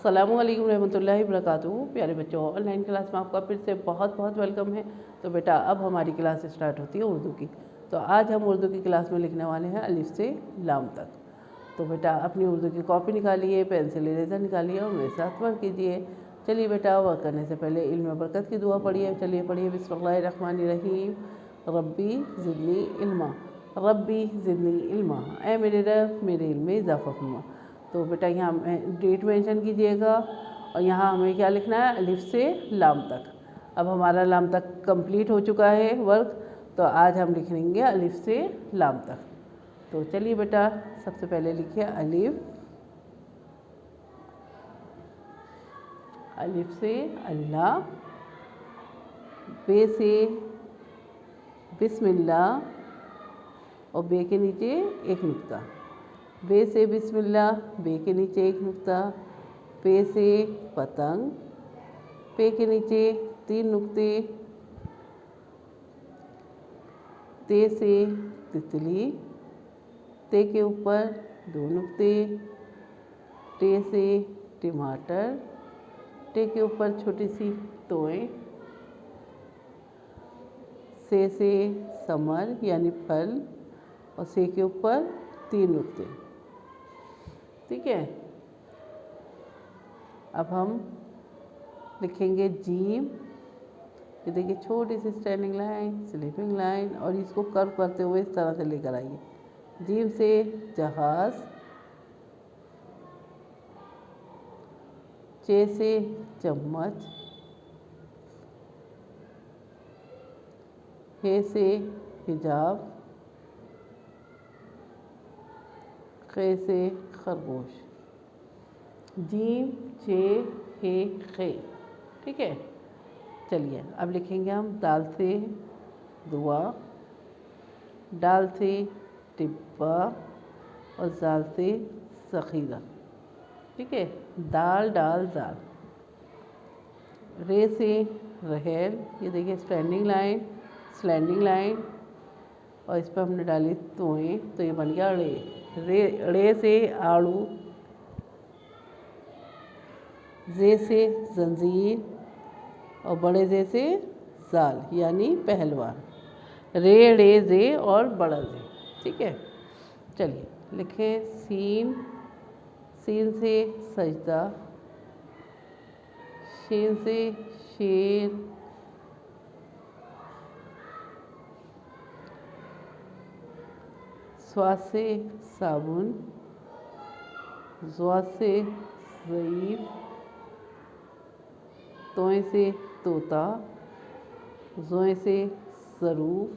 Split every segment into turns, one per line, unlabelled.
अस्सलामुअलैकुम रहमतुल्लाहि वबरकातुहू। प्यारे बच्चों, ऑनलाइन क्लास में आपका फिर से बहुत बहुत वेलकम है। तो बेटा अब हमारी क्लास स्टार्ट होती है उर्दू की। तो आज हम उर्दू की क्लास में लिखने वाले हैं अलिफ से लाम तक। तो बेटा अपनी उर्दू की कॉपी निकालिए, पेंसिल इरेज़र निकालिए और मेरे साथ वर्क कीजिए। चलिए बेटा, वर्क करने से पहले इल्म बरकत की दुआ पढ़िए। चलिए पढ़िए, बिस्मिल्लाहिर्रहमानिर्रहीम। रब्बी ज़िदनी इल्मा, रब्बी ज़िदनी इल्मा। ऐ मेरे रब, मेरे इल्म में इजाफ़ा फरमा। तो बेटा यहाँ डेट मेंशन कीजिएगा और यहाँ हमें क्या लिखना है, अलिफ से लाम तक। अब हमारा लाम तक कंप्लीट हो चुका है वर्क, तो आज हम लिखेंगे अलिफ से लाम तक। तो चलिए बेटा, सबसे पहले लिखिए अलिफ, अलिफ से अल्लाह, बे से बिस्मिल्लाह और बे के नीचे एक नुक्ता। बे से बिस्मिल्लाह, बे के नीचे एक नुक्ता। पे से पतंग, पे के नीचे 3 नुक्ते। ते से तितली, ते के ऊपर 2 नुक्ते। टे से टमाटर, टे के ऊपर छोटी सी तोएं। से समर यानी फल और से के ऊपर 3 नुक्ते। ठीक है। अब हम लिखेंगे जीम। ये देखिए, छोटी सी स्टैंडिंग लाइन, स्लीपिंग लाइन, और इसको कर्व करते हुए इस तरह से लेकर आइए। जीम से जहाज़, चे से चम्मच, हे से हिजाब, खे से खरगोश। जीम, चे, हे, खे। ठीक है। चलिए अब लिखेंगे हम दाल से दुआ, डाल से टिब्बा और जाल से ज़ख़ीरा। ठीक है। दाल डाल जाल। रे से रहेल, ये देखिए स्टैंडिंग लाइन, स्लैंडिंग लाइन, और इस पर हमने डाली तोएं, तो ये बन गया रे। रे से आड़ू, जे से जंजीर और बड़े जे से जाल यानी पहलवान। रे, रे, जे और बड़ा जे। ठीक है। चलिए लिखें सीन, सीन से सजदा, शीन से शेर, स्वाद से साबुन, ज़्वाद से ज़ईफ़, तोएं से तोता, ज़ोएं से ज़रूफ़,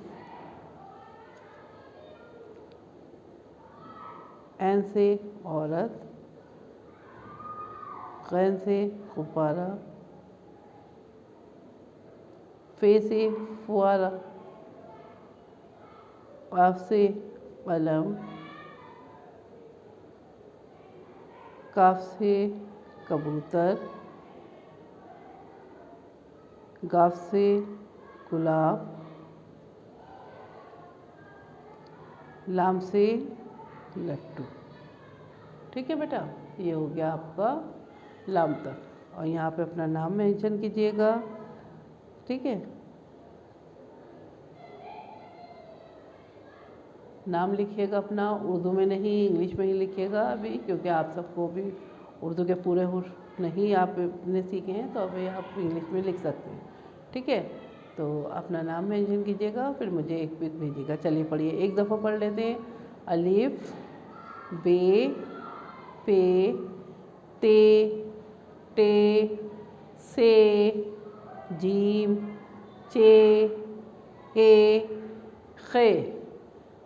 ऐन से औरत, गैन से गुब्बारा, फे से फुआरा, काफ से कलम, काफ से कबूतर, गाफ से गुलाब, लाम से लट्टू। ठीक है बेटा, ये हो गया आपका लाम तक। और यहाँ पे अपना नाम मेंशन कीजिएगा। ठीक है। नाम लिखिएगा अपना, उर्दू में नहीं इंग्लिश में ही लिखिएगा अभी, क्योंकि आप सबको भी उर्दू के पूरे हुर्फ नहीं आपने सीखे हैं, तो अभी आप इंग्लिश में लिख सकते हैं। ठीक है। तो अपना नाम मेंशन कीजिएगा, फिर मुझे एक पिक भेजिएगा। चलिए पढ़िए, एक दफ़ा पढ़ लेते हैं। अलिफ, बे, पे, ते, टे, से, जीम, चे, हे, खे,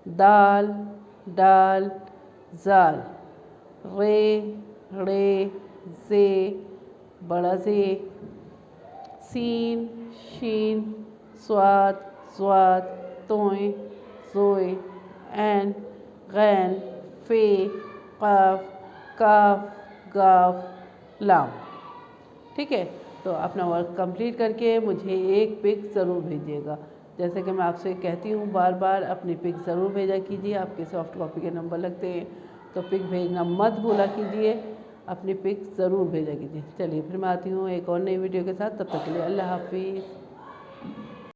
दाल, डाल, जाल, रे, रे, जे, बड़ा जे, सीन, शीन, स्वाद, ज़्वाद, तोएं, ज़ोए, ऐन, गैन, फे, काफ, काफ, गाफ, लाम। ठीक है। तो अपना वर्क कंप्लीट करके मुझे एक पिक ज़रूर भेजिएगा। जैसे कि मैं आपसे कहती हूँ बार बार, अपनी पिक ज़रूर भेजा कीजिए। आपके सॉफ्ट कॉपी के नंबर लगते हैं, तो पिक भेजना मत भूला कीजिए। अपनी पिक्स ज़रूर भेजा कीजिए। चलिए फिर मैं आती हूँ एक और नई वीडियो के साथ, तब तक के लिए अल्लाह हाफिज़।